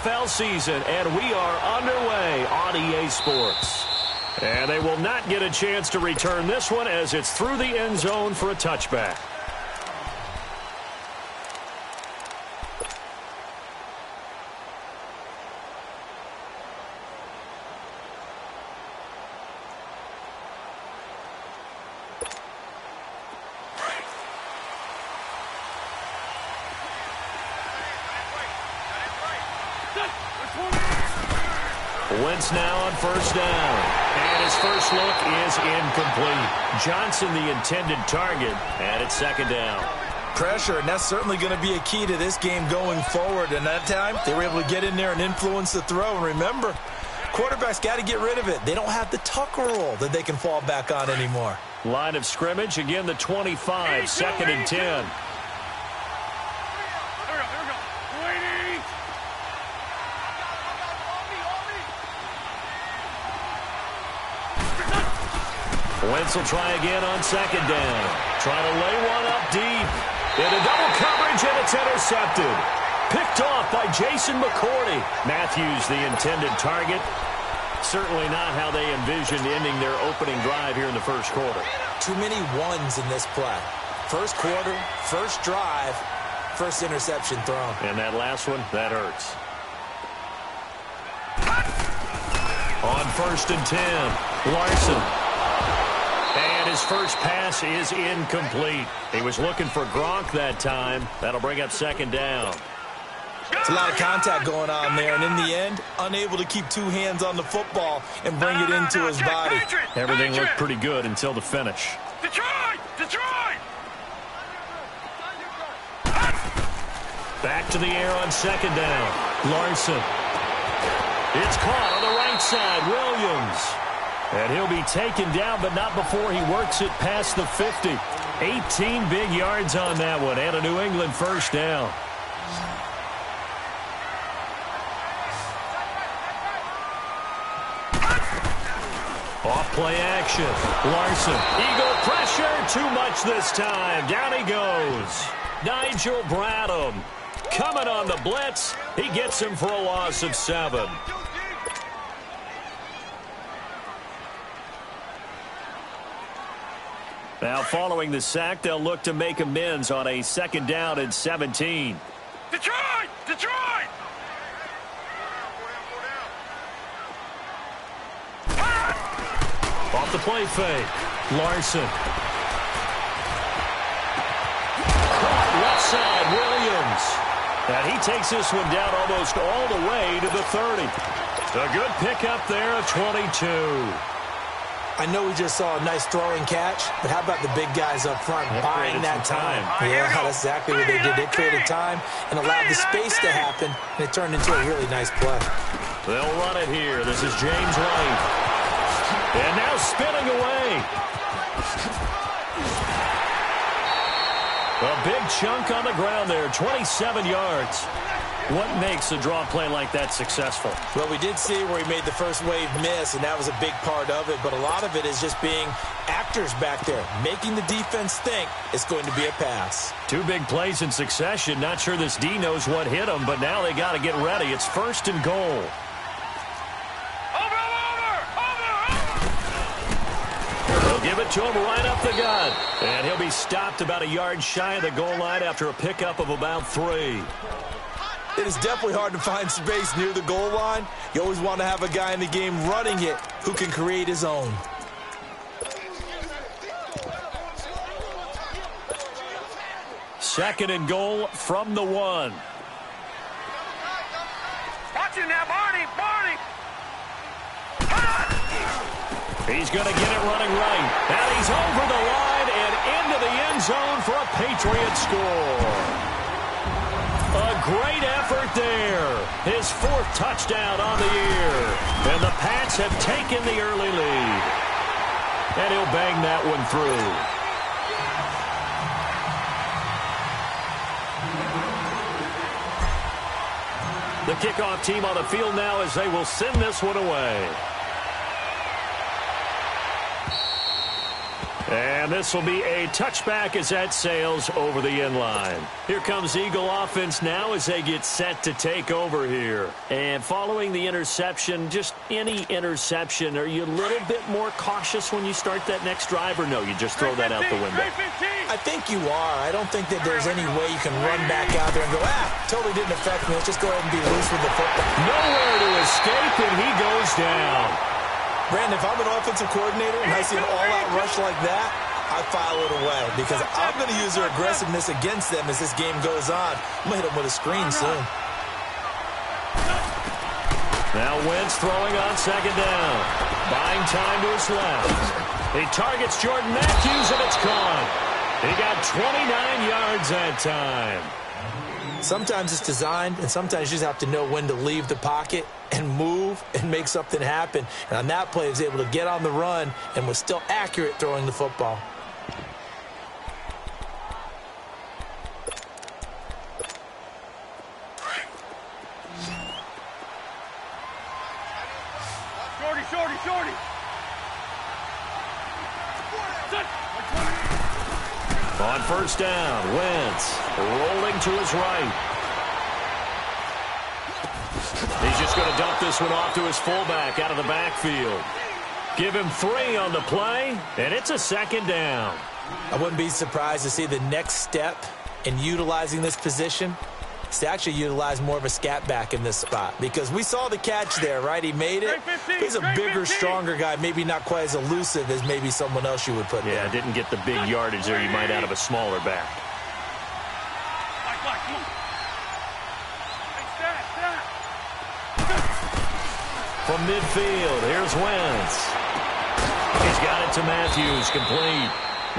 NFL season, and we are underway on EA Sports. And they will not get a chance to return this one as it's through the end zone for a touchback. Wentz now on first down. And his first look is incomplete. Johnson the intended target, and it's second down. Pressure, and that's certainly going to be a key to this game going forward. And that time, they were able to get in there and influence the throw. And remember, quarterbacks got to get rid of it. They don't have the tucker roll that they can fall back on anymore. Line of scrimmage, again the 25, second and 10. Wentz will try again on second down. Trying to lay one up deep. Into double coverage, and it's intercepted. Picked off by Jason McCourty. Matthews, the intended target. Certainly not how they envisioned ending their opening drive here in the first quarter. Too many ones in this play. First quarter, first drive, first interception thrown. And that last one, that hurts. On first and 10, Larson. And his first pass is incomplete. He was looking for Gronk that time. That'll bring up second down. It's a lot of contact going on there, and in the end, unable to keep two hands on the football and bring it into his body. Everything looked pretty good until the finish. Detroit! Back to the air on second down. Larson. It's caught on the right side. Williams. And he'll be taken down, but not before he works it past the 50. 18 big yards on that one, and a New England first down. Off play action. Larson. Eagle pressure. Too much this time. Down he goes. Nigel Bradham coming on the blitz. He gets him for a loss of 7. Now, following the sack, they'll look to make amends on a second down and 17. Detroit! Off the play fake. Larson. Caught left side, Williams. And he takes this one down almost all the way to the 30. A good pickup there of 22. I know we just saw a nice throwing catch, but how about the big guys up front buying that time? Yeah, that's exactly what they did. They created time and allowed the space to happen, and it turned into a really nice play. They'll run it here. This is James White. And now spinning away. A big chunk on the ground there, 27 yards. What makes a draw play like that successful? Well, we did see where he made the first wave miss, and that was a big part of it. But a lot of it is just being actors back there, making the defense think it's going to be a pass. 2 big plays in succession. Not sure this D knows what hit him, but now they got to get ready. It's first and goal. They'll give it to him right up the gut. And he'll be stopped about a yard shy of the goal line after a pickup of about 3. It is definitely hard to find space near the goal line. You always want to have a guy in the game running it who can create his own. Second and goal from the 1. Watch it now, Barney! He's going to get it running right. And he's over the line and into the end zone for a Patriot score. A great effort there. His 4th touchdown on the year. And the Pats have taken the early lead. And he'll bang that one through. The kickoff team on the field now as they will send this one away. And this will be a touchback as that sails over the end line. Here comes Eagle offense now as they get set to take over here. And following the interception, just any interception, are you a little bit more cautious when you start that next drive, or no, you just throw that out the window? I think you are. I don't think that there's any way you can run back out there and go, totally didn't affect me. Let's just go ahead and be loose with the football. Nowhere to escape, and he goes down. Brandon, if I'm an offensive coordinator and I see an all-out rush like that, I file it away because I'm going to use their aggressiveness against them as this game goes on. I'm going to hit them with a screen soon. Now Wentz throwing on second down. Buying time to his left. He targets Jordan Matthews, and it's gone. He got 29 yards that time. Sometimes it's designed, and sometimes you just have to know when to leave the pocket and move and make something happen. And on that play, he was able to get on the run and was still accurate throwing the football. Shorty. On first down, Wentz rolling to his right. He's just going to dump this one off to his fullback out of the backfield. Give him 3 on the play, and it's a second down. I wouldn't be surprised to see the next step in utilizing this position is to actually utilize more of a scat back in this spot, because we saw the catch there, right? He made it. He's a bigger, stronger guy, maybe not quite as elusive as maybe someone else you would put there. Yeah, didn't get the big yardage there you might out of a smaller back. From midfield, here's Wentz. He's got it to Matthews, complete.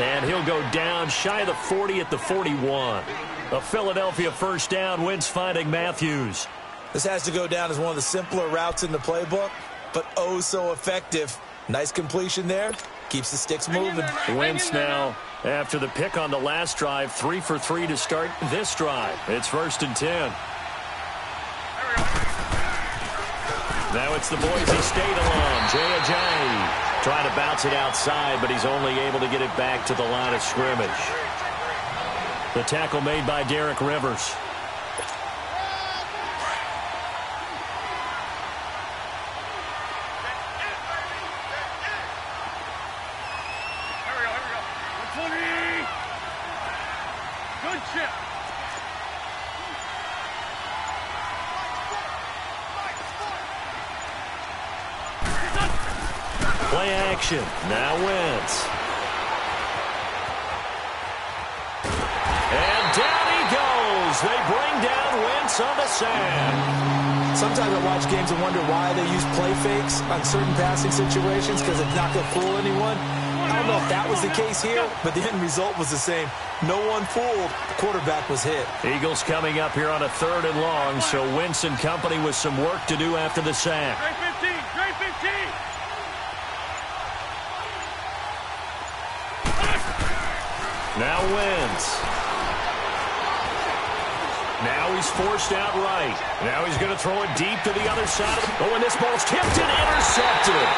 And he'll go down shy of the 40 at the 41. A Philadelphia first down. Wentz finding Matthews. This has to go down as one of the simpler routes in the playbook, but oh so effective. Nice completion there. Keeps the sticks moving. Wentz now, after the pick on the last drive, 3 for 3 to start this drive. It's 1st and 10. Now it's the Boise State alum, Jay Ajayi. Trying to bounce it outside, but he's only able to get it back to the line of scrimmage. The tackle made by Derek Rivers. Good chip. Play action. Now Wentz. And down he goes. They bring down Wentz on the sand. Sometimes I watch games and wonder why they use play fakes on certain passing situations, because it's not going to fool anyone. I don't know if that was the case here, but the end result was the same. No one fooled. The quarterback was hit. Eagles coming up here on a 3rd and long, so Wentz and company with some work to do after the sack. Straight 15. Now Wentz. Now he's forced out right. Now he's going to throw it deep to the other side. Oh, and this ball's tipped and intercepted.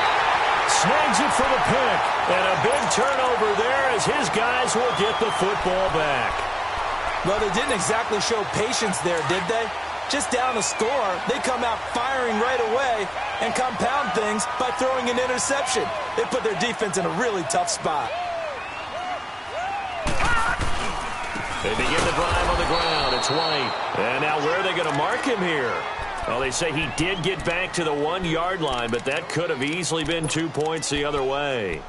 Snags it for the pick. And a big turnover there as his guys will get the football back. Well, they didn't exactly show patience there, did they? Just down a score, they come out firing right away and compound things by throwing an interception. They put their defense in a really tough spot. They begin the drive on the ground. It's White. And now where are they going to mark him here? Well, they say he did get back to the 1-yard line, but that could have easily been 2 points the other way.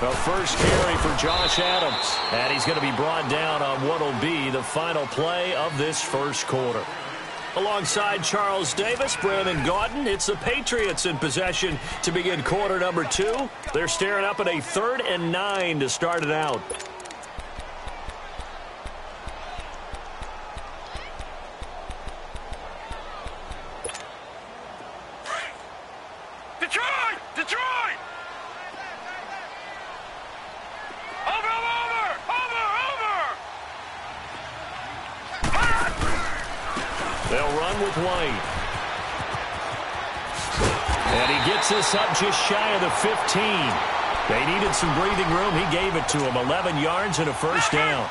The first carry for Josh Adams. And he's going to be brought down on what will be the final play of this first quarter. Alongside Charles Davis, Brandon Gaudin, it's the Patriots in possession to begin quarter number 2. They're staring up at a 3rd and 9 to start it out. They'll run with White. And he gets this up just shy of the 15. They needed some breathing room. He gave it to him. 11 yards and a first down.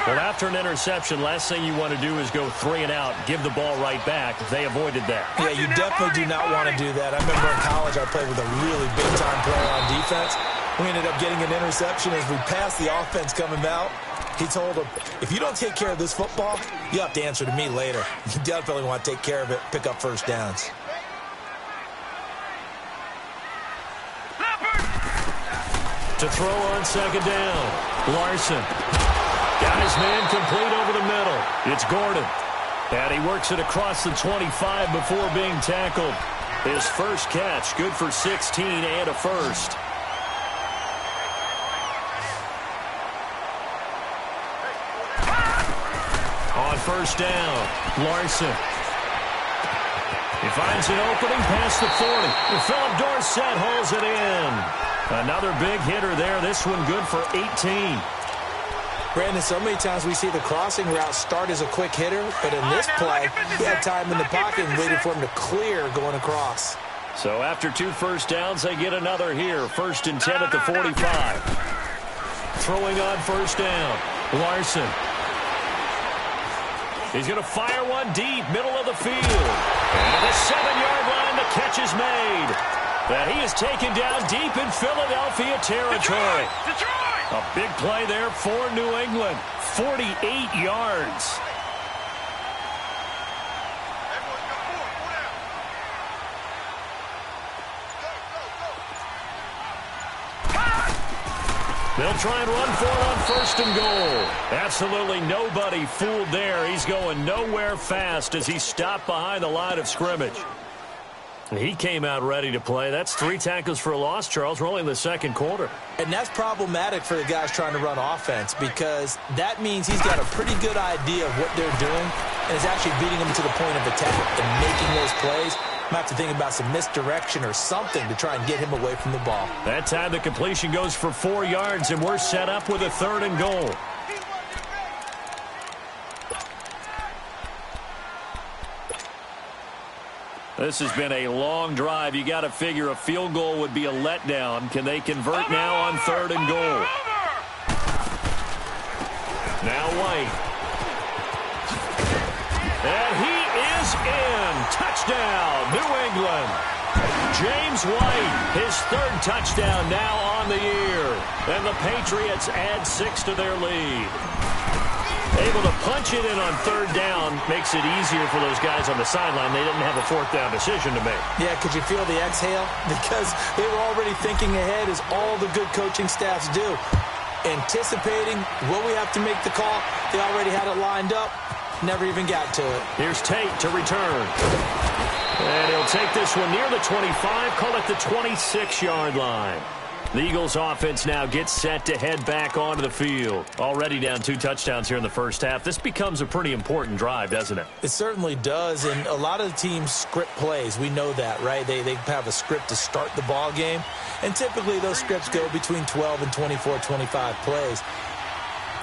Well, after an interception, last thing you want to do is go 3 and out, give the ball right back. They avoided that. Yeah, you definitely do not want to do that. I remember in college I played with a really big-time player on defense. We ended up getting an interception as we passed the offense coming out. He told him, if you don't take care of this football, you have to answer to me later. You definitely want to take care of it, pick up first downs. To throw on second down, Larson. Got his man complete over the middle. It's Gordon. And he works it across the 25 before being tackled. His first catch, good for 16 and a first. On first down, Larson. He finds an opening past the 40. And Philip Dorsett holds it in. Another big hitter there. This one good for 18. Brandon, so many times we see the crossing route start as a quick hitter, but in this play, he had time in the pocket and waited for him to clear going across. So after 2 first downs, they get another here. 1st and 10 at the 45. Throwing on first down, Larson. He's going to fire one deep, middle of the field. And at the 7-yard line, the catch is made. That he is taken down deep in Philadelphia territory. Detroit! A big play there for New England. 48 yards. They'll try and run for it on 1st and goal. Absolutely nobody fooled there. He's going nowhere fast as he stopped behind the line of scrimmage. He came out ready to play. That's 3 tackles for a loss, Charles. We're only in the 2nd quarter. And that's problematic for the guys trying to run offense because that means he's got a pretty good idea of what they're doing and is actually beating them to the point of attack and making those plays. Might have to think about some misdirection or something to try and get him away from the ball. That time the completion goes for 4 yards, and we're set up with a 3rd and goal. This has been a long drive. You got to figure a field goal would be a letdown. Can they convert now on 3rd and goal? Now White. And he is in. Touchdown, New England. James White, his 3rd touchdown now on the year. And the Patriots add 6 to their lead. Able to punch it in on 3rd down makes it easier for those guys on the sideline. They didn't have a 4th down decision to make. Yeah, could you feel the exhale? Because they were already thinking ahead, as all the good coaching staffs do. Anticipating, will we have to make the call? They already had it lined up. Never even got to it. Here's Tate to return. And he'll take this one near the 25, call it the 26-yard line. The Eagles offense now gets set to head back onto the field. Already down 2 touchdowns here in the first half. This becomes a pretty important drive, doesn't it? It certainly does, and a lot of the teams script plays. We know that, right? They have a script to start the ball game, and typically those scripts go between 12 and 24, 25 plays.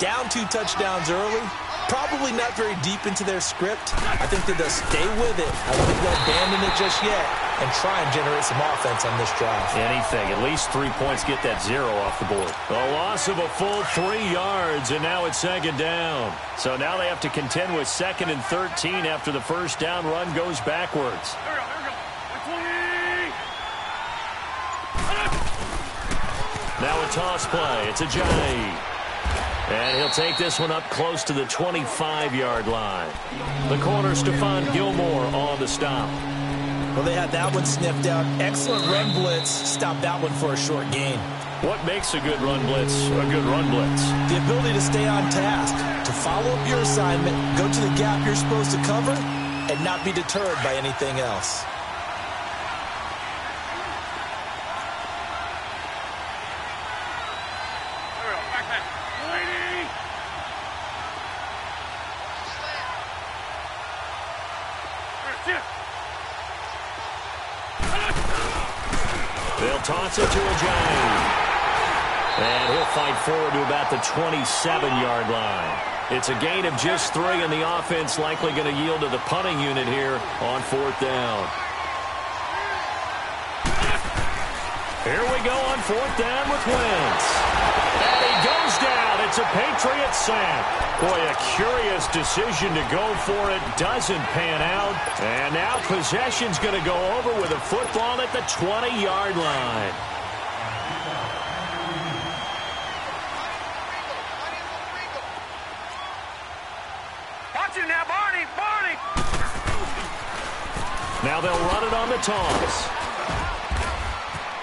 Down 2 touchdowns early, probably not very deep into their script. I think that they'll stay with it. I don't think they'll abandon it just yet and try and generate some offense on this drive. Anything. At least 3 points, get that 0 off the board. A loss of a full 3 yards, and now it's 2nd down. So now they have to contend with 2nd and 13 after the first down run goes backwards. There we go. 20. Now a toss play. It's a Ajayi. And he'll take this one up close to the 25-yard line. The corner, Stephon Gilmore, on the stop. Well, they had that one sniffed out. Excellent run blitz. Stopped that one for a short gain. What makes a good run blitz a good run blitz? The ability to stay on task, to follow up your assignment, go to the gap you're supposed to cover, and not be deterred by anything else. They'll toss it to Ajayi. And he'll fight forward to about the 27-yard line. It's a gain of just 3, and the offense likely going to yield to the punting unit here on 4th down. Here we go on 4th down with Wentz. And he goes down. It's a Patriot sack. Boy, a curious decision to go for it. Doesn't pan out. And now possession's going to go over with a football at the 20-yard line. Watch it now, Barney! Barney! Now they'll run it on the toss.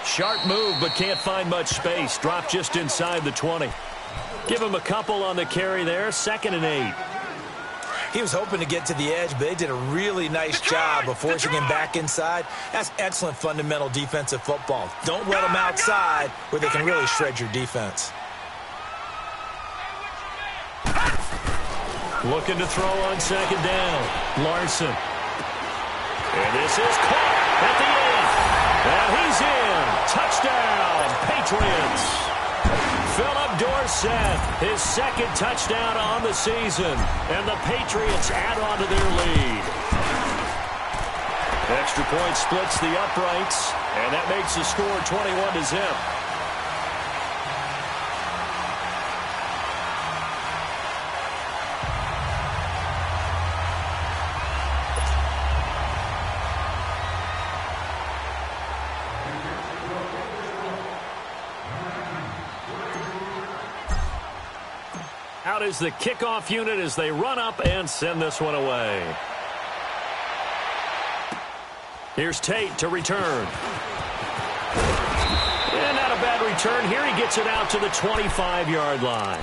Sharp move, but can't find much space. Drop just inside the 20. Give him a couple on the carry there. 2nd and 8. He was hoping to get to the edge, but they did a really nice job of forcing him back inside. That's excellent fundamental defensive football. Don't let him outside where they can really shred your defense. Looking to throw on 2nd down. Larson. And this is caught at the 8. And he's in. Touchdown, Patriots. Philip Dorsett, his 2nd touchdown on the season. And the Patriots add on to their lead. Extra point splits the uprights. And that makes the score 21-0. Out is the kickoff unit as they run up and send this one away. Here's Tate to return. And not a bad return here. He gets it out to the 25-yard line.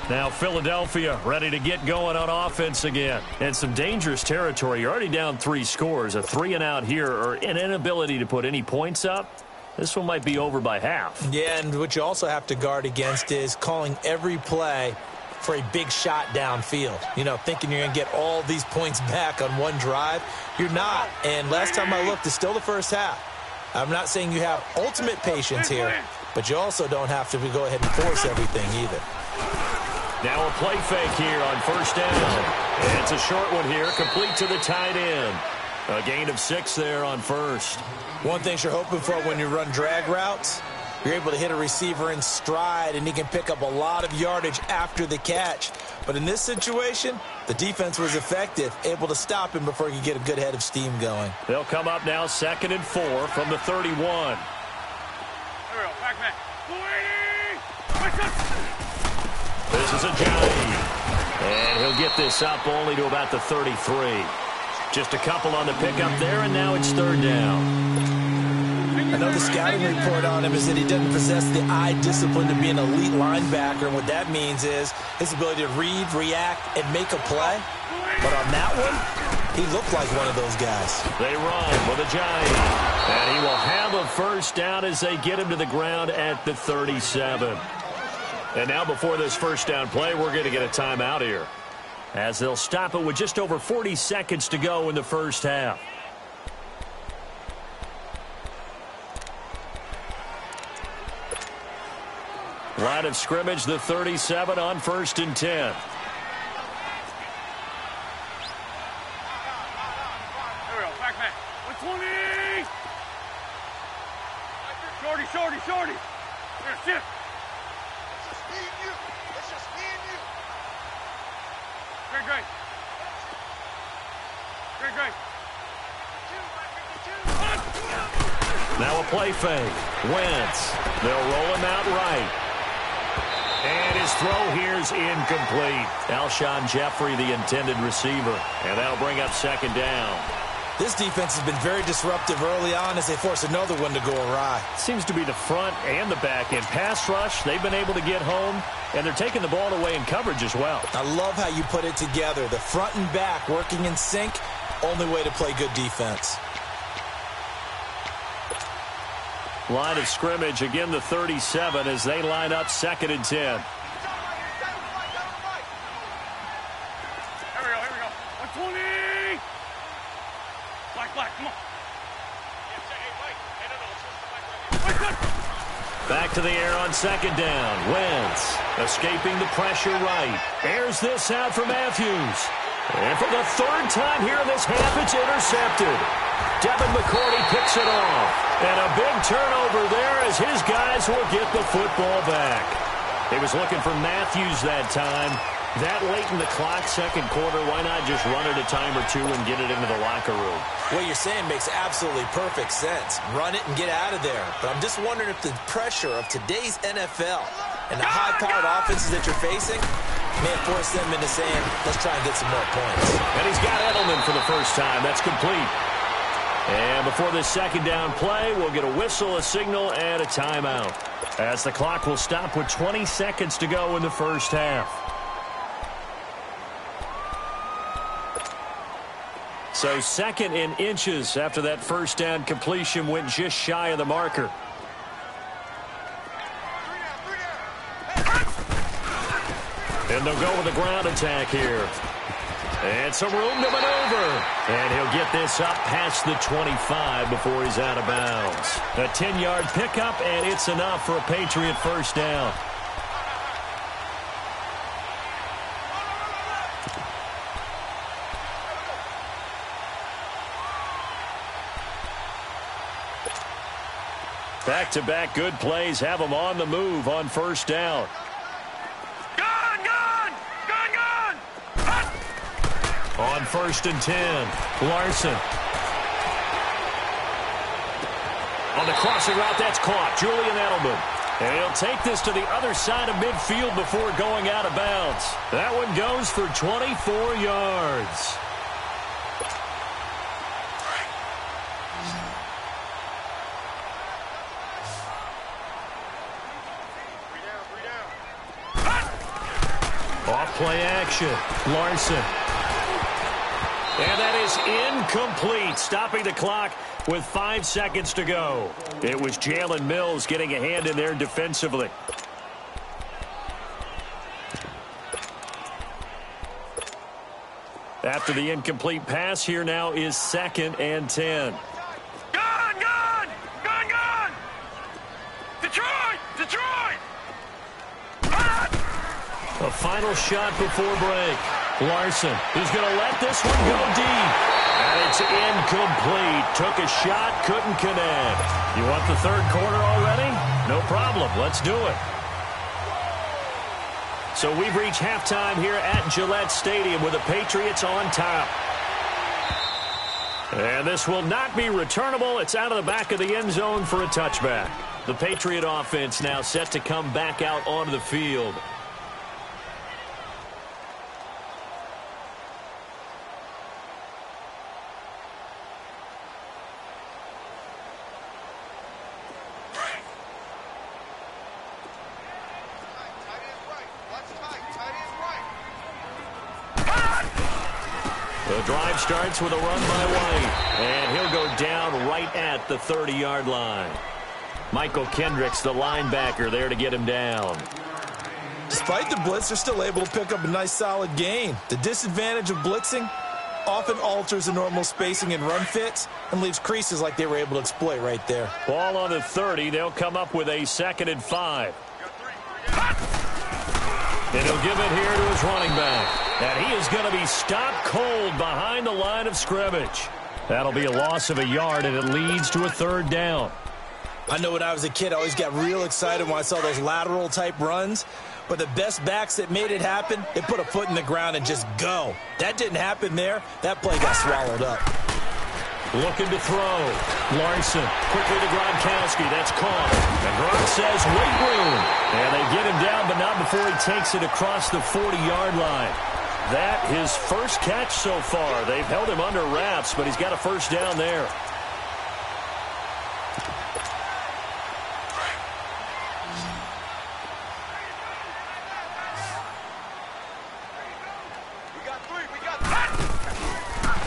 Now Philadelphia ready to get going on offense again. And some dangerous territory. You're already down 3 scores. A 3-and-out here or an inability to put any points up. This one might be over by half. Yeah, and what you also have to guard against is calling every play for a big shot downfield. You know, thinking you're going to get all these points back on one drive. You're not. And last time I looked, it's still the first half. I'm not saying you have ultimate patience here, but you also don't have to go ahead and force everything either. Now a play fake here on 1st down. And it's a short one here, complete to the tight end. A gain of 6 there on 1st. One thing you're hoping for when you run drag routes, you're able to hit a receiver in stride, and he can pick up a lot of yardage after the catch. But in this situation, the defense was effective, able to stop him before he could get a good head of steam going. They'll come up now 2nd and 4 from the 31. There we go, back man. This is a Johnny. And he'll get this up only to about the 33. Just a couple on the pickup there, and now it's 3rd down. I know the scouting report on him is that he doesn't possess the eye discipline to be an elite linebacker. And what that means is his ability to read, react, and make a play. But on that one, he looked like one of those guys. They run with a giant. And he will have a 1st down as they get him to the ground at the 37. And now before this 1st down play, we're going to get a timeout here, as they'll stop it with just over 40 seconds to go in the 1st half. Line of scrimmage, the 37 on 1st and 10. There we go, back man. 120! Shorty, shorty, shorty. Here, sit. It's just me and you. It's just me and you. Great, great. Great, great. Now a play fake. Wentz. They'll roll him out right. And his throw here's incomplete. Alshon Jeffrey, the intended receiver. And that'll bring up 2nd down. This defense has been very disruptive early on as they force another one to go awry. Seems to be the front and the back end. Pass rush, they've been able to get home, and they're taking the ball away in coverage as well. I love how you put it together. The front and back working in sync, only way to play good defense. Line of scrimmage, again the 37 as they line up 2nd and 10. Here we go, here we go. 120! Black, come on. Back to the air on second down. Wentz escaping the pressure right. Airs this out for Matthews. And for the third time here in this half, it's intercepted. Devin McCourty picks it off. And a big turnover there as his guys will get the football back. He was looking for Matthews that time. That late in the clock, second quarter, why not just run it a time or two and get it into the locker room? What you're saying makes absolutely perfect sense. Run it and get out of there. But I'm just wondering if the pressure of today's NFL and the high-powered offenses that you're facing may have forced them into saying, let's try and get some more points. And he's got Edelman for the first time. That's complete. And before this second down play, we'll get a whistle, a signal, and a timeout, as the clock will stop with 20 seconds to go in the first half. So second in inches after that first down completion went just shy of the marker. And they'll go with a ground attack here. And some room to maneuver. And he'll get this up past the 25 before he's out of bounds. A 10-yard pickup, and it's enough for a Patriot first down. Back-to-back good plays have them on the move on first down. Gone! On first and 10, Larson. On the crossing route, that's caught. Julian Edelman. And he'll take this to the other side of midfield before going out of bounds. That one goes for 24 yards. Off-play action. Larson. And that is incomplete, stopping the clock with 5 seconds to go. It was Jalen Mills getting a hand in there defensively. After the incomplete pass, here now is second and 10. Gone! Detroit! A final shot before break. Larson, who's going to let this one go deep. And it's incomplete. Took a shot, couldn't connect. You want the third quarter already? No problem. Let's do it. So we've reached halftime here at Gillette Stadium with the Patriots on top. And this will not be returnable. It's out of the back of the end zone for a touchback. The Patriot offense now set to come back out onto the field. The drive starts with a run by White, and he'll go down right at the 30-yard line. Michael Kendricks, the linebacker, there to get him down. Despite the blitz, they're still able to pick up a nice, solid gain. The disadvantage of blitzing often alters the normal spacing and run fits and leaves creases like they were able to exploit right there. Ball on the 30. They'll come up with a 2nd and 5. And he'll give it here to his running back. And he is going to be stopped cold behind the line of scrimmage. That'll be a loss of a yard, and it leads to a 3rd down. I know when I was a kid, I always got real excited when I saw those lateral-type runs. But the best backs that made it happen, they put a foot in the ground and just go. That didn't happen there. That play got swallowed up. Looking to throw. Larson quickly to Gronkowski. That's caught. And Gronk says, wait room. And they get him down, but not before he takes it across the 40-yard line. That his first catch so far. They've held him under wraps, but he's got a first down there.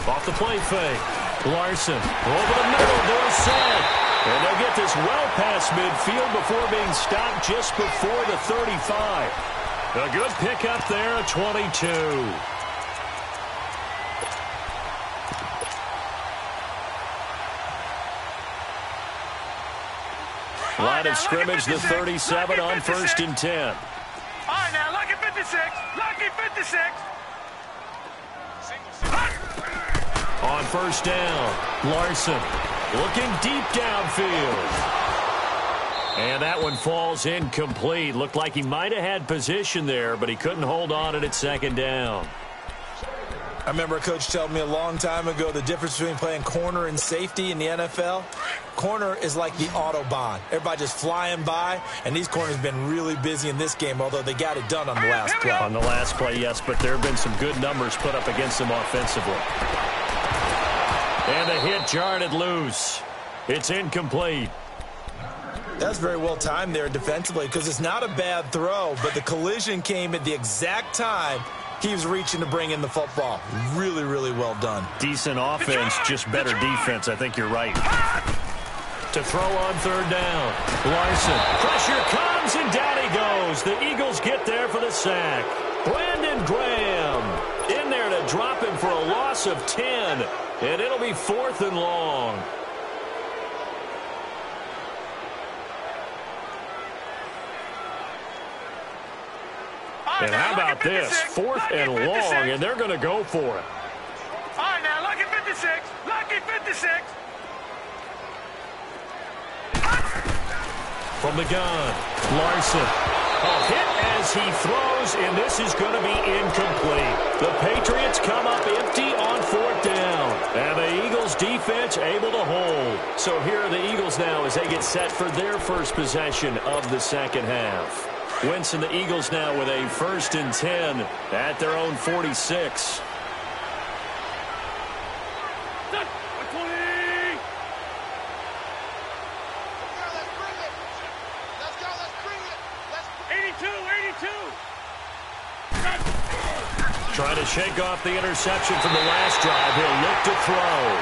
Off the play fake. Larson over the middle, Dorsett. And they'll get this well past midfield before being stopped just before the 35. A good pickup there at 22. Line of scrimmage, the 37 on 1st and 10. All right, now, lucky 56. Lucky 56. On 1st down, Larson looking deep downfield. And that one falls incomplete. Looked like he might have had position there, but he couldn't hold on it at 2nd down. I remember a coach telling me a long time ago the difference between playing corner and safety in the NFL. Corner is like the Autobahn. Everybody just flying by, and these corners have been really busy in this game, although they got it done on the last play. On the last play, yes, but there have been some good numbers put up against them offensively. And the hit jarred it loose. It's incomplete. That's very well timed there defensively because it's not a bad throw, but the collision came at the exact time he was reaching to bring in the football. Really, really well done. Decent offense, just better defense. I think you're right. To throw on 3rd down. Larson. Pressure comes, and down he goes. The Eagles get there for the sack. Brandon Graham in there to drop him for a loss of 10. And it'll be 4th and long. And how about this? 4th and long, and they're going to go for it. All right, now, lucky 56. Lucky 56. From the gun, Larson. A hit as he throws, and this is going to be incomplete. The Patriots come up empty on 4th down. And the Eagles defense able to hold. So here are the Eagles now as they get set for their first possession of the 2nd half. Wentz and the Eagles now with a 1st and 10 at their own 46. Trying to shake off the interception from the last drive. He'll look to throw.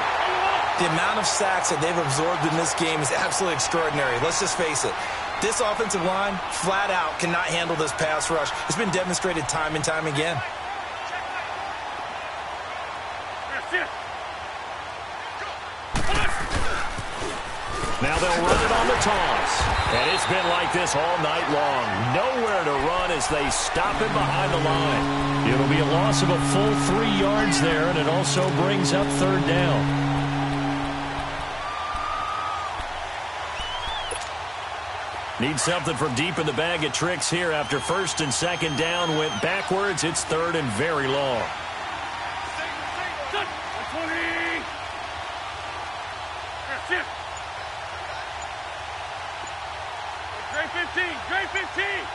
The amount of sacks that they've absorbed in this game is absolutely extraordinary. Let's just face it. This offensive line, flat out, cannot handle this pass rush. It's been demonstrated time and time again. Now they'll run it on the toss. And it's been like this all night long. Nowhere to run as they stop him behind the line. It'll be a loss of a full 3 yards there, and it also brings up 3rd down. Need something from deep in the bag of tricks here after 1st and 2nd down went backwards. It's 3rd and very long. Grade 15.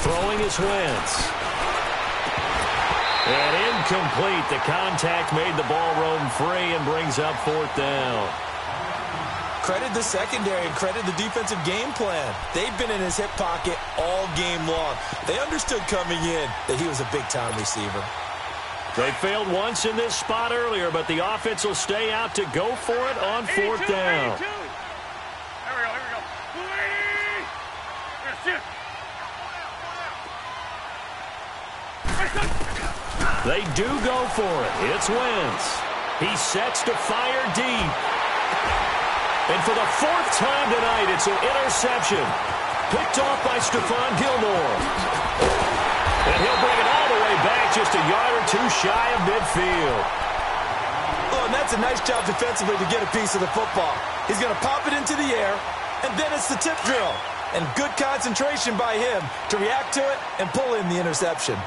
Throwing is Wentz. And incomplete. The contact made the ball roam free and brings up 4th down. Credit the secondary and credit the defensive game plan. They've been in his hip pocket all game long. They understood coming in that he was a big-time receiver. They failed once in this spot earlier, but the offense will stay out to go for it on 4th down. 82. Here we go. 280. They do go for it. It's Wentz. He sets to fire deep. And for the 4th time tonight, it's an interception. Picked off by Stephon Gilmore. And he'll bring it all the way back just a yard or 2 shy of midfield. Oh, and that's a nice job defensively to get a piece of the football. He's going to pop it into the air, and then it's the tip drill. And good concentration by him to react to it and pull in the interception.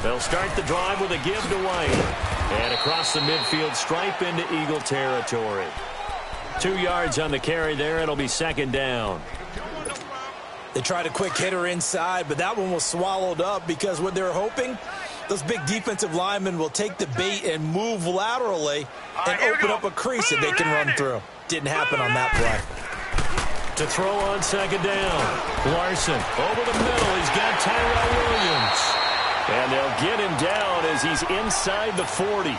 They'll start the drive with a give to White. And across the midfield stripe into Eagle territory. 2 yards on the carry there. It'll be 2nd down. They tried a quick hitter inside, but that one was swallowed up because what they're hoping, those big defensive linemen will take the bait and move laterally and open up a crease that they can run through. Didn't happen on that play. To throw on 2nd down. Larson over the middle. He's got Tyrell Williams. And they'll get him down as he's inside the 40.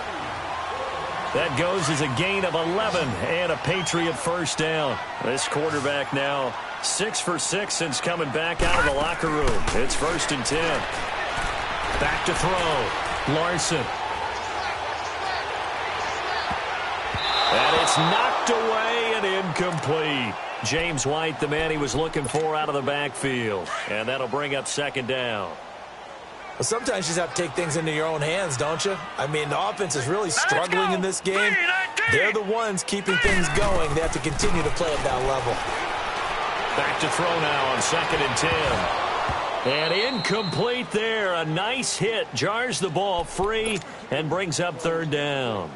That goes as a gain of 11 and a Patriot 1st down. This quarterback now 6 for 6 since coming back out of the locker room. It's 1st and 10. Back to throw. Larson. It's knocked away and incomplete. James White, the man he was looking for out of the backfield. And that'll bring up second down. Well, sometimes you just have to take things into your own hands, don't you? I mean, the offense is really struggling in this game. They're the ones keeping things going. They have to continue to play at that level. Back to throw now on 2nd and 10. And incomplete there. A nice hit. Jars the ball free and brings up 3rd down.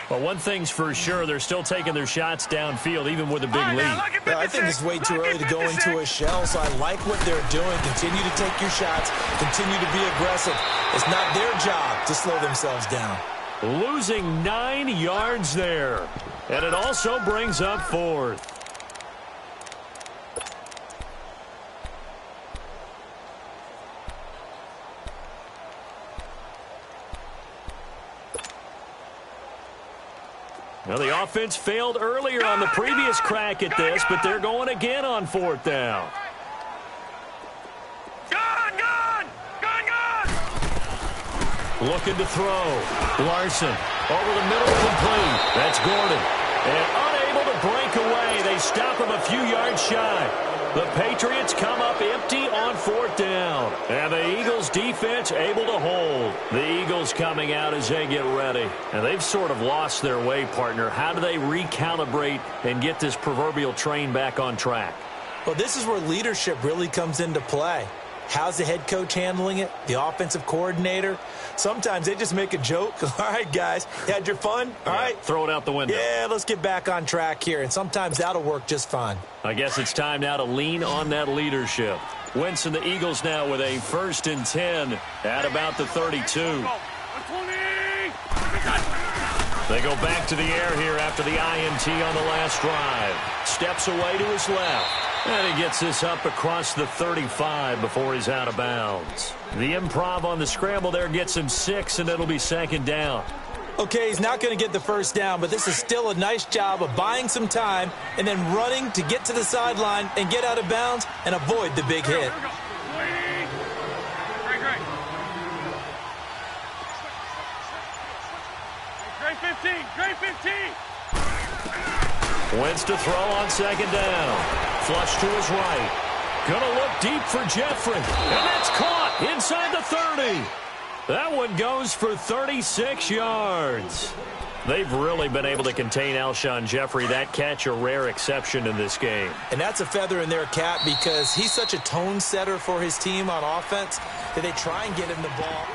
But one thing's for sure, they're still taking their shots downfield, even with a big lead. Yeah, I think it's way too early to go into a shell, so I like what they're doing. Continue to take your shots. Continue to be aggressive. It's not their job to slow themselves down. Losing 9 yards there. And it also brings up 4th. Well, the offense failed earlier on the previous crack at this, but they're going again on 4th down. Looking to throw. Larson over the middle, complete. That's Gordon. And unable to break away. They stop him a few yards shy. The Patriots come up empty on 4th down. And the Eagles defense able to hold. The Eagles coming out as they get ready. And they've sort of lost their way, partner. How do they recalibrate and get this proverbial train back on track? Well, this is where leadership really comes into play. How's the head coach handling it? The offensive coordinator? Sometimes they just make a joke. All right, guys, had your fun? All right. Throw it out the window. Yeah, let's get back on track here. And sometimes that'll work just fine. I guess it's time now to lean on that leadership. Wentz and the Eagles now with a 1st and 10 at about the 32. They go back to the air here after the INT on the last drive. Steps away to his left. And he gets this up across the 35 before he's out of bounds. The improv on the scramble there gets him 6, and it'll be 2nd down. Okay, he's not going to get the 1st down, but this is still a nice job of buying some time and then running to get to the sideline and get out of bounds and avoid the big hit. Great 15. Wentz to throw on 2nd down. Flush to his right. Gonna look deep for Jeffrey. And that's caught inside the 30. That one goes for 36 yards. They've really been able to contain Alshon Jeffrey. That catch a rare exception in this game. And that's a feather in their cap because he's such a tone setter for his team on offense that they try and get him the ball.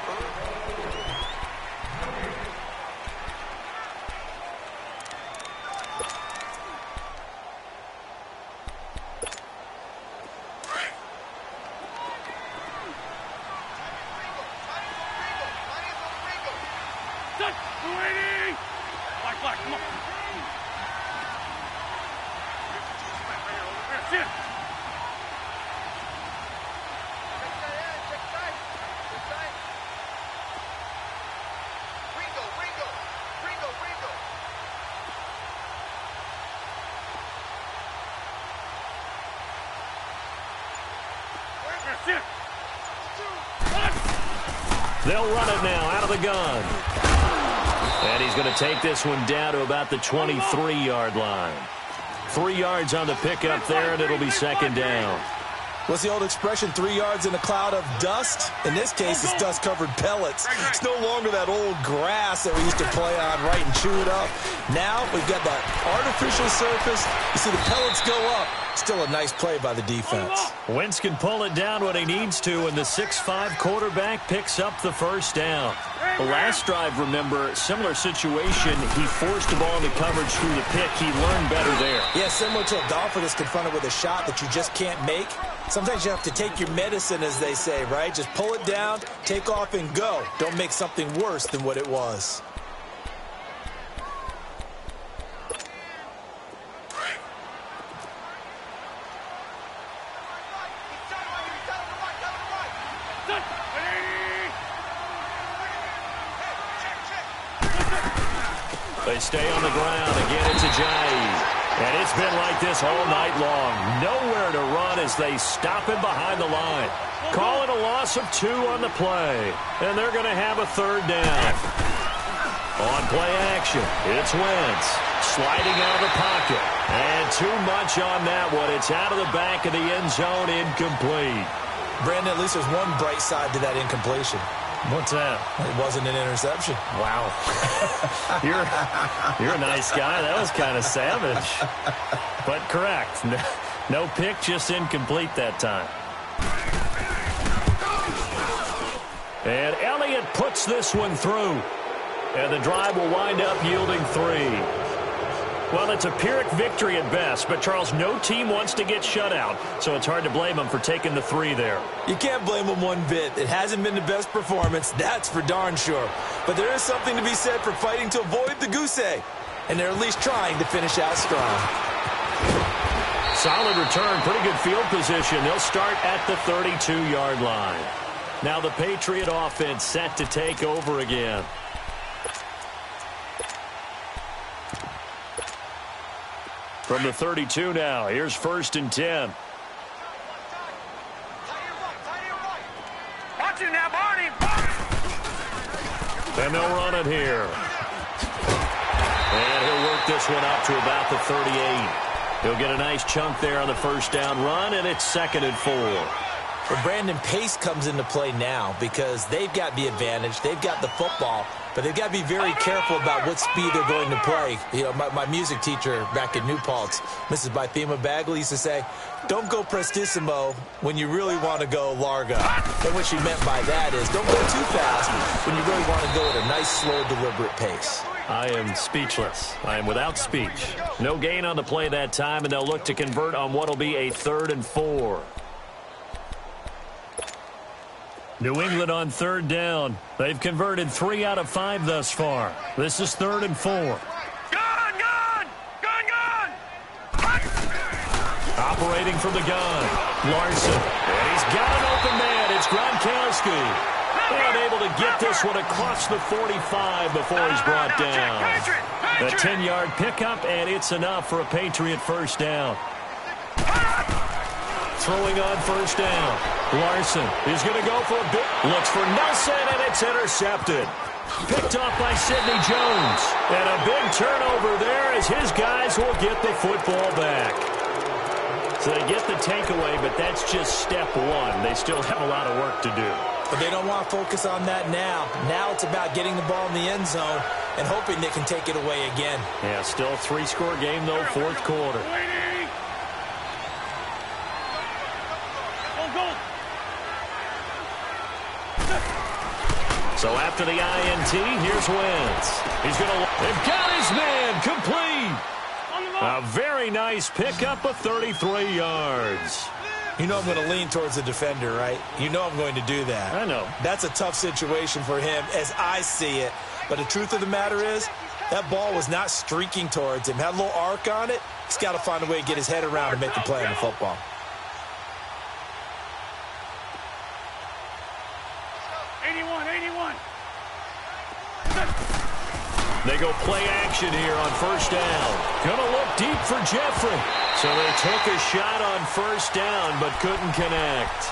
They'll run it now out of the gun. And he's going to take this one down to about the 23-yard line. 3 yards on the pickup there, and it'll be 2nd down. What's the old expression, 3 yards in a cloud of dust? In this case, it's dust-covered pellets. It's no longer that old grass that we used to play on, right, and chew it up. Now we've got that artificial surface. You see the pellets go up. Still a nice play by the defense. Wentz can pull it down when he needs to, and the 6'5" quarterback picks up the 1st down. The last drive, remember, similar situation. He forced the ball into coverage through the pick. He learned better there. Yeah, similar to a Dolphin that's confronted with a shot that you just can't make. Sometimes you have to take your medicine, as they say, right? Just pull it down, take off, and go. Don't make something worse than what it was. They stay on the ground. Again, it's Ajayi. And it's been like this all night long. Nowhere to run as they stop him behind the line. Call it a loss of 2 on the play. And they're going to have a 3rd down. On play action, it's Wentz. Sliding out of the pocket. And too much on that one. It's out of the back of the end zone, incomplete. Brandon, at least there's one bright side to that incompletion. What's that? It wasn't an interception. Wow. You're a nice guy. That was kind of savage. But correct. No pick, just incomplete that time. And Elliott puts this one through. And the drive will wind up yielding 3. Well, it's a Pyrrhic victory at best, but, Charles, no team wants to get shut out, so it's hard to blame them for taking the 3 there. You can't blame them one bit. It hasn't been the best performance, that's for darn sure. But there is something to be said for fighting to avoid the goose egg, and they're at least trying to finish out strong. Solid return, pretty good field position. They'll start at the 32-yard line. Now the Patriot offense set to take over again. From the 32 now, here's 1st and 10. Watch it now, Barney. And they'll run it here. And he'll work this one up to about the 38. He'll get a nice chunk there on the first down run, and it's 2nd and 4. But Brandon, pace comes into play now because they've got the advantage. They've got the football, but they've got to be very careful about what speed they're going to play. You know, my music teacher back in New Paltz, Mrs. Bythema Bagley, used to say, don't go prestissimo when you really want to go largo. And what she meant by that is don't go too fast when you really want to go at a nice, slow, deliberate pace. I am speechless. I am without speech. No gain on the play that time, and they'll look to convert on what will be a 3rd and 4. New England on 3rd down. They've converted 3 out of 5 thus far. This is 3rd and 4. Gun! Operating from the gun. Larson. And he's got an open man. It's Gronkowski. Unable to get this one across the 45 before he's brought down. A 10-yard pickup, and it's enough for a Patriot first down. Throwing on first down. Larson is going to go for a bit. Looks for Nelson, and it's intercepted. Picked off by Sidney Jones. And a big turnover there as his guys will get the football back. So they get the takeaway, but that's just step one. They still have a lot of work to do. But they don't want to focus on that now. Now it's about getting the ball in the end zone and hoping they can take it away again. Yeah, still a 3-score game, though, 4th quarter. So after the INT, here's Wentz. He's going to... They've got his man complete. A very nice pickup of 33 yards. You know I'm going to lean towards the defender, right? You know I'm going to do that. I know. That's a tough situation for him as I see it. But the truth of the matter is, that ball was not streaking towards him. Had a little arc on it. He's got to find a way to get his head around and make the play on the football. They go play action here on first down. Going to look deep for Jeffrey. So they took a shot on first down but couldn't connect.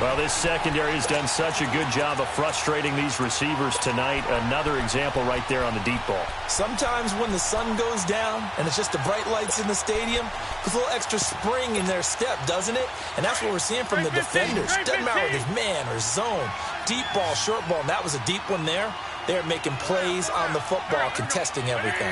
Well, this secondary has done such a good job of frustrating these receivers tonight. Another example right there on the deep ball. Sometimes when the sun goes down and it's just the bright lights in the stadium, there's a little extra spring in their step, doesn't it? And that's what we're seeing from the defenders. Doesn't matter if it's man or zone, deep ball, short ball, and that was a deep one there. They're making plays on the football, contesting everything.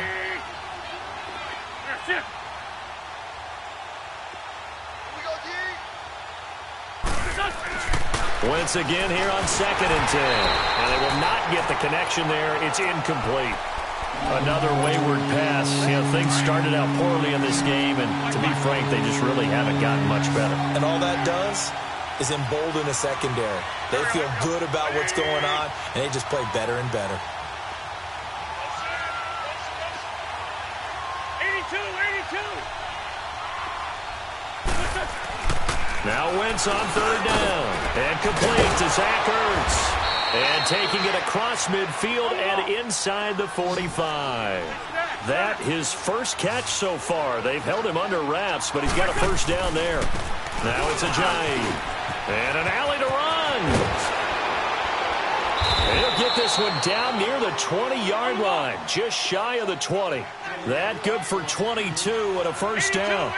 Wentz again here on 2nd and 10. And they will not get the connection there. It's incomplete. Another wayward pass. You know, things started out poorly in this game, and to be frank, they just really haven't gotten much better. And all that does is embolden the secondary. They feel good about what's going on, and they just play better and better. 82. Now Wentz on 3rd down. And complete to Zach Ertz. And taking it across midfield and inside the 45. That his first catch so far. They've held him under wraps, but he's got a first down there. Now it's Ajayi. And an alley to run. He'll get this one down near the 20-yard line, just shy of the 20. That good for 22 and a first down.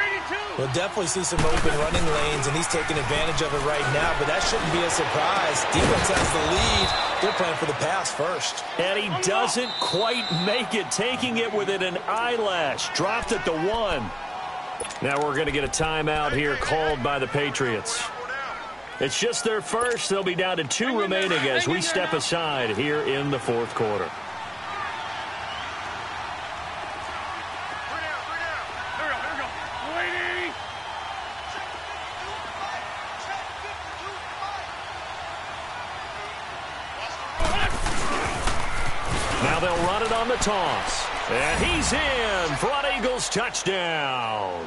We'll definitely see some open running lanes, and he's taking advantage of it right now, but that shouldn't be a surprise. Defense has the lead. They're playing for the pass first. And he doesn't quite make it, taking it within an eyelash. Dropped at the 1. Now we're going to get a timeout here called by the Patriots. It's just their first. They'll be down to 2 remaining as we step aside here in the fourth quarter. Now they'll run it on the toss. And he's in for an Eagles touchdown.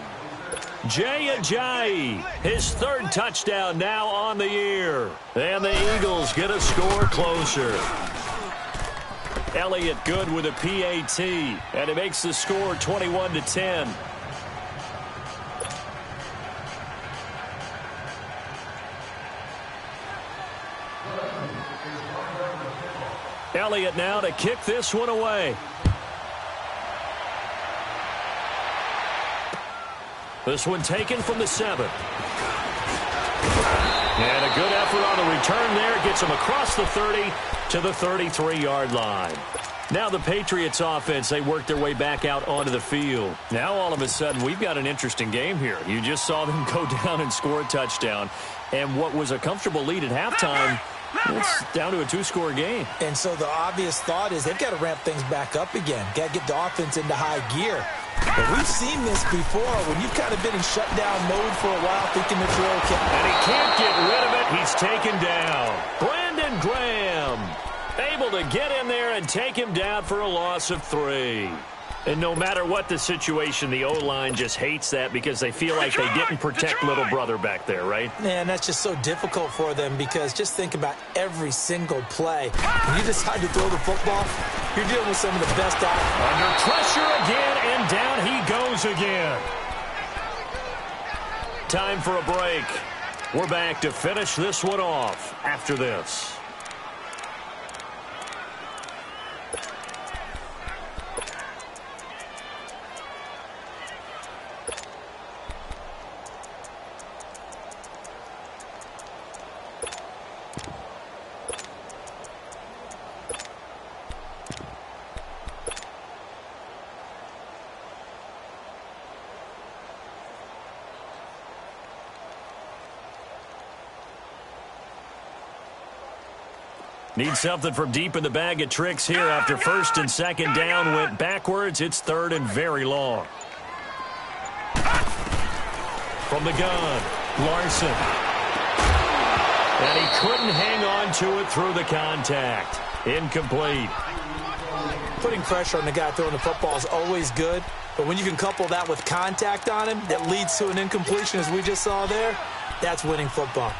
Jay Ajayi, his 3rd touchdown now on the year. And the Eagles get a score closer. Elliott good with a PAT. And it makes the score 21-10. Elliott now to kick this one away. This one taken from the 7. And a good effort on the return there. Gets him across the 30 to the 33-yard line. Now the Patriots offense, they work their way back out onto the field. Now all of a sudden we've got an interesting game here. You just saw them go down and score a touchdown. And what was a comfortable lead at halftime, it's down to a 2-score game. And so the obvious thought is they've got to ramp things back up again. Got to get the offense into high gear. But we've seen this before when you've kind of been in shutdown mode for a while thinking that you're okay. And he can't get rid of it. He's taken down. Brandon Graham able to get in there and take him down for a loss of 3. And no matter what the situation, the O-line just hates that because they feel like they didn't protect little brother back there, right? Man, that's just so difficult for them because just think about every single play. When you decide to throw the football, you're dealing with some of the best out. Under pressure again, and down he goes again. Time for a break. We're back to finish this one off after this. Need something from deep in the bag of tricks here after 1st and 2nd down went backwards. It's 3rd and very long. From the gun, Larson. And he couldn't hang on to it through the contact. Incomplete. Putting pressure on the guy throwing the football is always good, but when you can couple that with contact on him that leads to an incompletion as we just saw there, that's winning football.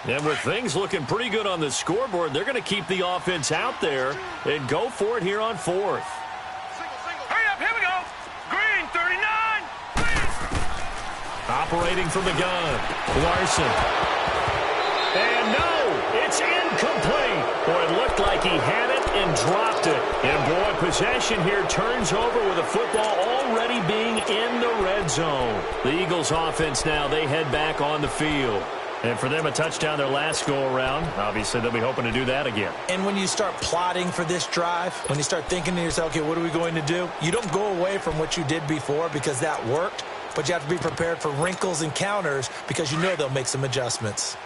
And with things looking pretty good on the scoreboard, they're going to keep the offense out there and go for it here on 4th. Hurry up, here we go. Green, 39. Operating from the gun, Larson. And no, it's incomplete. Boy, it looked like he had it and dropped it. And boy, possession here turns over with the football already being in the red zone. The Eagles offense now, they head back on the field. And for them, a touchdown their last go-around. Obviously, they'll be hoping to do that again. And when you start plotting for this drive, when you start thinking to yourself, okay, what are we going to do? You don't go away from what you did before because that worked, but you have to be prepared for wrinkles and counters because you know they'll make some adjustments.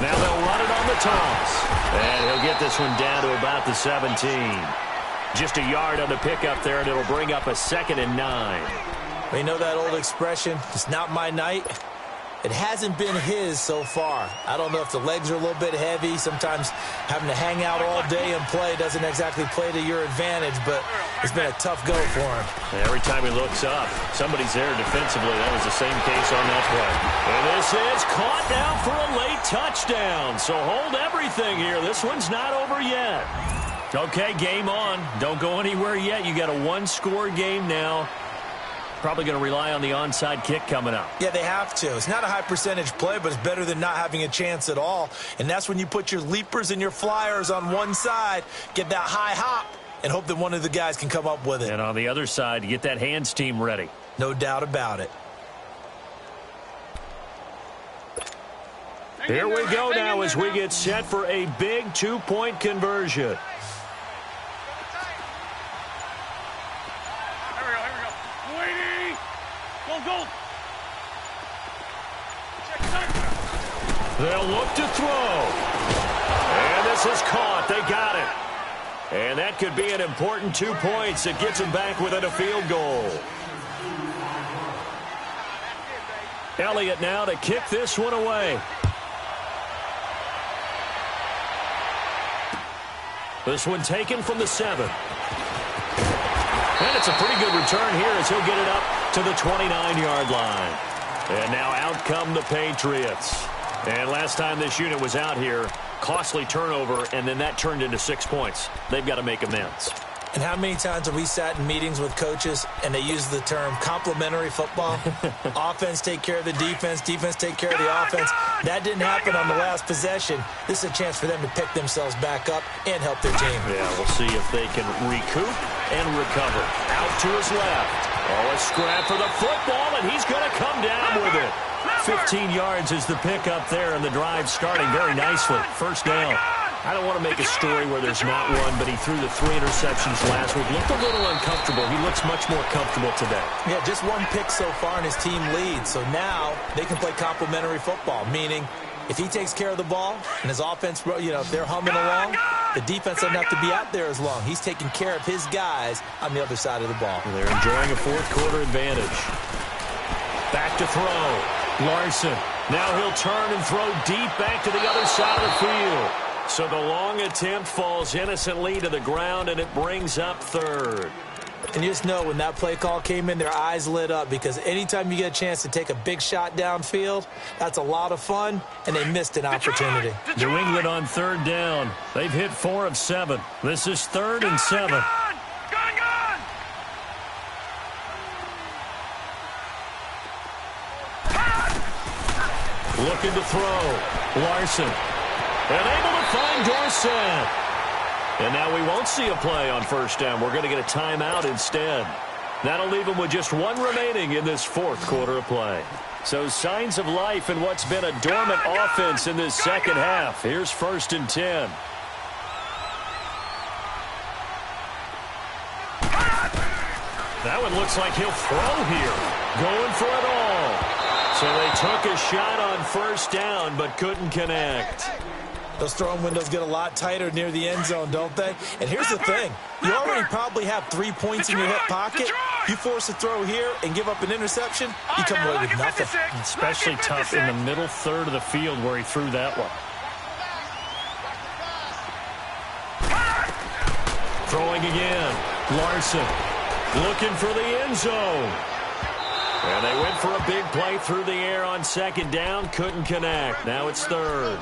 Now they'll run it on the toss. And he'll get this one down to about the 17. Just a yard on the pickup there, and it'll bring up a 2nd and 9. You know that old expression, it's not my night. It hasn't been his so far. I don't know if the legs are a little bit heavy. Sometimes having to hang out all day and play doesn't exactly play to your advantage, but it's been a tough go for him. Every time he looks up, somebody's there defensively. That was the same case on that play. And this is caught down for a late touchdown. So hold everything here. This one's not over yet. Okay, game on. Don't go anywhere yet. You got a one-score game now. Probably going to rely on the onside kick coming up. Yeah, they have to. It's not a high percentage play, but it's better than not having a chance at all. And that's when you put your leapers and your flyers on one side, get that high hop, and hope that one of the guys can come up with it. And on the other side, you get that hands team ready. No doubt about it. Here we go now as we get set for a big two-point conversion. They'll look to throw. And this is caught. They got it. And that could be an important 2 points. It gets them back within a field goal. Elliott now to kick this one away. This one taken from the 7. And it's a pretty good return here as he'll get it up to the 29-yard line. And now out come the Patriots. And last time this unit was out here, costly turnover, and then that turned into 6 points. They've got to make amends. And how many times have we sat in meetings with coaches and they use the term complementary football? Offense take care of the defense, defense take care of the offense. That didn't happen on the last possession. This is a chance for them to pick themselves back up and help their team. Yeah, we'll see if they can recoup and recover. Out to his left. Oh, a scrap for the football, and he's going to come down with it. 15 yards is the pickup there, and the drive starting very nicely. First down. I don't want to make a story where there's not one, but he threw the 3 interceptions last week. Looked a little uncomfortable. He looks much more comfortable today. Yeah, just one pick so far, and his team leads. So now they can play complementary football, meaning if he takes care of the ball and his offense, if they're humming along, the defense doesn't have to be out there as long. He's taking care of his guys on the other side of the ball. They're enjoying a fourth-quarter advantage. Back to throw. Larson. Now he'll turn and throw deep back to the other side of the field. So the long attempt falls innocently to the ground, and it brings up third. And you just know when that play call came in, their eyes lit up, because anytime you get a chance to take a big shot downfield, that's a lot of fun, and they missed an opportunity. New England on third down. They've hit 4 of 7. This is 3rd and 7. Looking to throw. Larson. And able to find Dorsett. And now we won't see a play on first down. We're going to get a timeout instead. That'll leave them with just 1 remaining in this fourth quarter of play. So signs of life in what's been a dormant offense in this second half. Here's 1st and 10. That one looks like he'll throw here. Going for it all. So they took a shot on first down but couldn't connect. Those throwing windows get a lot tighter near the end zone, don't they? And here's the thing. You already probably have 3 points in your hip pocket. You force a throw here and give up an interception, you come away with nothing. Especially tough in the middle third of the field where he threw that one. Throwing again. Larson looking for the end zone. And they went for a big play through the air on second down. Couldn't connect. Now it's third.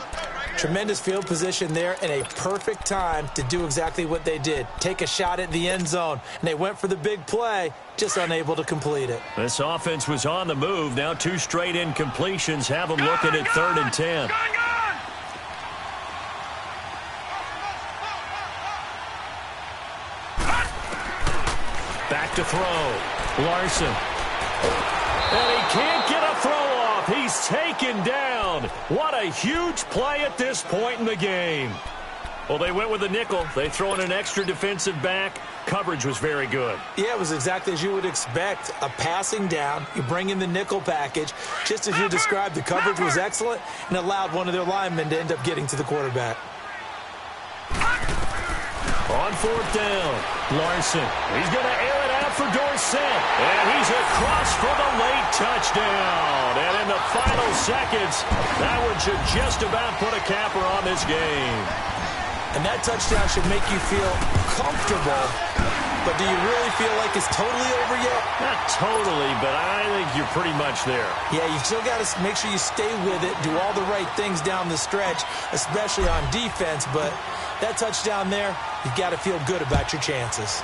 Tremendous field position there and a perfect time to do exactly what they did. Take a shot at the end zone. And they went for the big play, just unable to complete it. This offense was on the move. Now 2 straight incompletions have them looking at 3rd and 10. Back to throw. Larson. And he can't get a throw off. He's taken down. What a huge play at this point in the game. Well, they went with a nickel. They throw in an extra defensive back. Coverage was very good. Yeah, it was exactly as you would expect. A passing down. You bring in the nickel package. Just as you described, the coverage was excellent and allowed one of their linemen to end up getting to the quarterback. On 4th down, Larson. He's going to air it out for Dorsett. And he's across for the late touchdown. And in the final seconds, that one should just about put a capper on this game. And that touchdown should make you feel comfortable. But do you really feel like it's totally over yet? Not totally, but I think you're pretty much there. Yeah, you still got to make sure you stay with it, do all the right things down the stretch, especially on defense. But that touchdown there, you've got to feel good about your chances.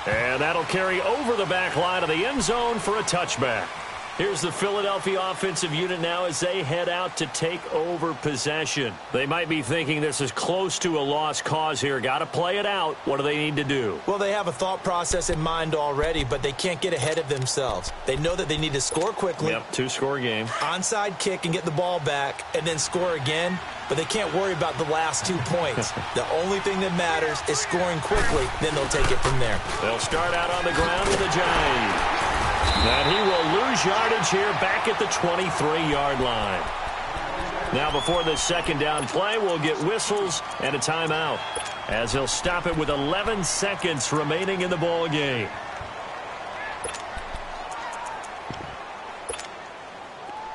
And that'll carry over the back line of the end zone for a touchback. Here's the Philadelphia offensive unit now as they head out to take over possession. They might be thinking this is close to a lost cause here. Got to play it out. What do they need to do? Well, they have a thought process in mind already, but they can't get ahead of themselves. They know that they need to score quickly. Yep, two-score game. Onside kick and get the ball back and then score again, but they can't worry about the last 2 points. The only thing that matters is scoring quickly, then they'll take it from there. They'll start out on the ground with a jive. And he will lose yardage here back at the 23-yard line. Now before this second down play, we'll get whistles and a timeout as he'll stop it with 11 seconds remaining in the ball game.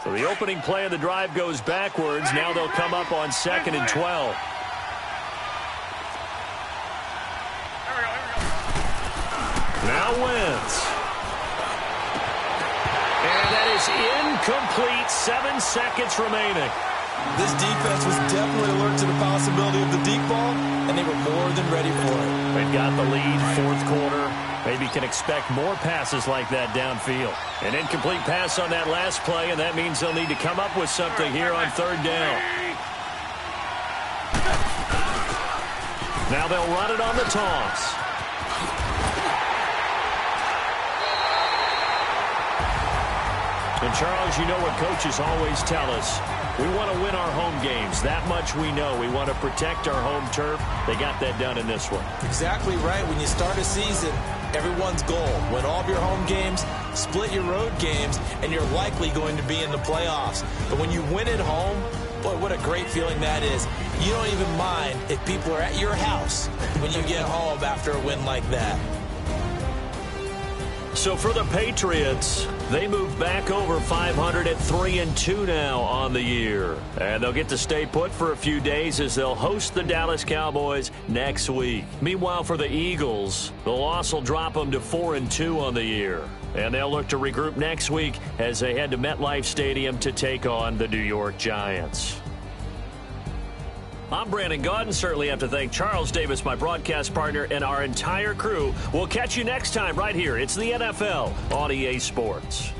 So the opening play of the drive goes backwards. Now they'll come up on 2nd and 12. Now Wentz. And that is incomplete. 7 seconds remaining. This defense was definitely alert to the possibility of the deep ball, and they were more than ready for it. They've got the lead, 4th quarter. Maybe can expect more passes like that downfield. An incomplete pass on that last play, and that means they'll need to come up with something here on 3rd down. Now they'll run it on the toss. And, Charles, you know what coaches always tell us. We want to win our home games. That much we know. We want to protect our home turf. They got that done in this one. Exactly right. When you start a season, everyone's goal, win all of your home games, split your road games, and you're likely going to be in the playoffs. But when you win at home, boy, what a great feeling that is. You don't even mind if people are at your house when you get home after a win like that. So for the Patriots, they move back over 500 at 3-2 now on the year. And they'll get to stay put for a few days as they'll host the Dallas Cowboys next week. Meanwhile, for the Eagles, the loss will drop them to 4-2 on the year. And they'll look to regroup next week as they head to MetLife Stadium to take on the New York Giants. I'm Brandon Gaudin. Certainly have to thank Charles Davis, my broadcast partner, and our entire crew. We'll catch you next time right here. It's the NFL on EA Sports.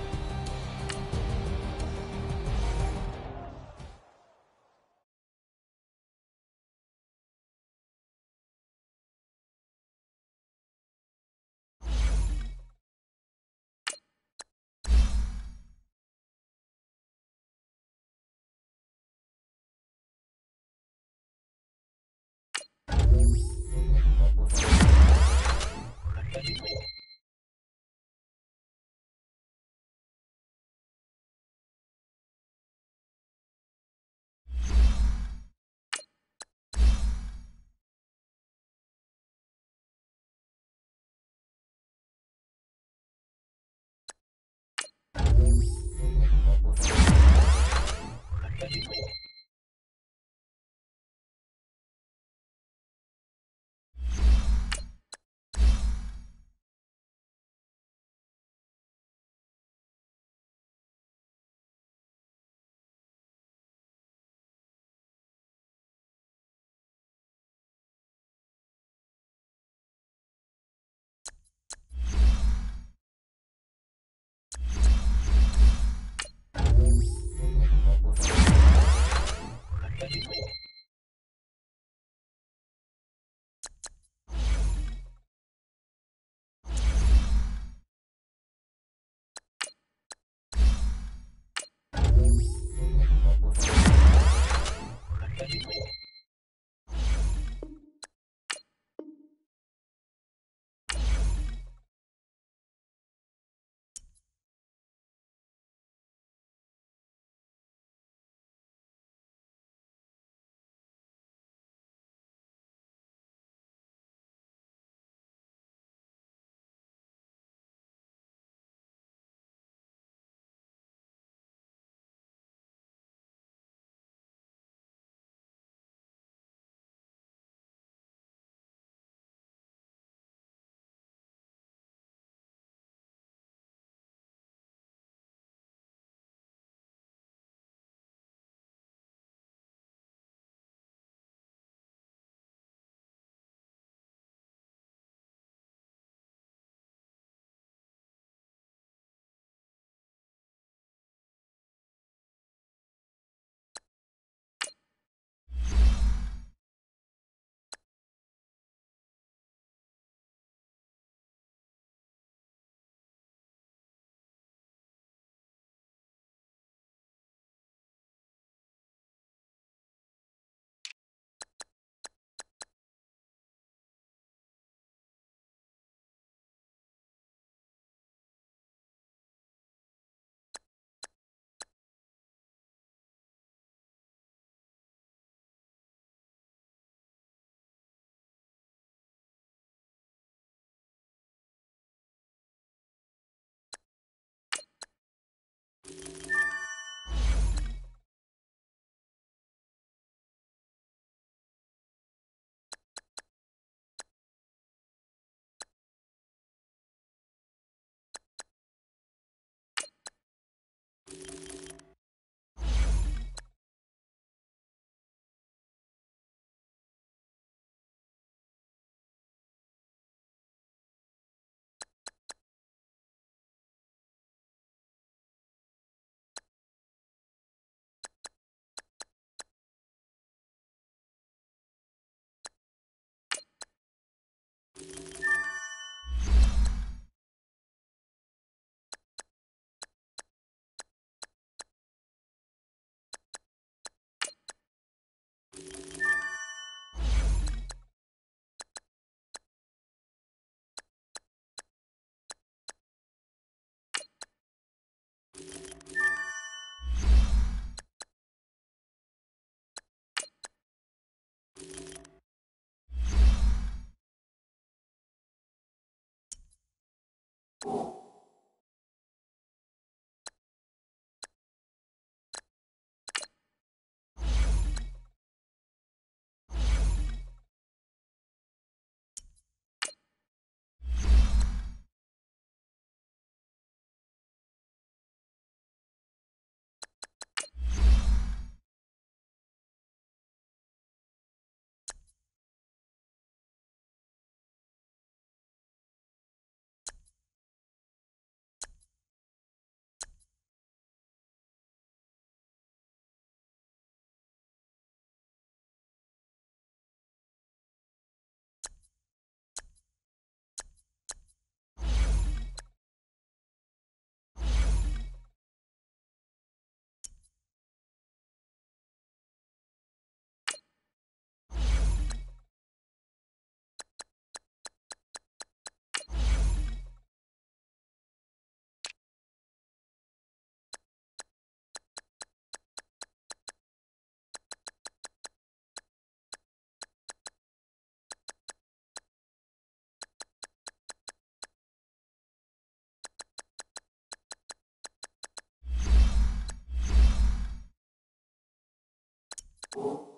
you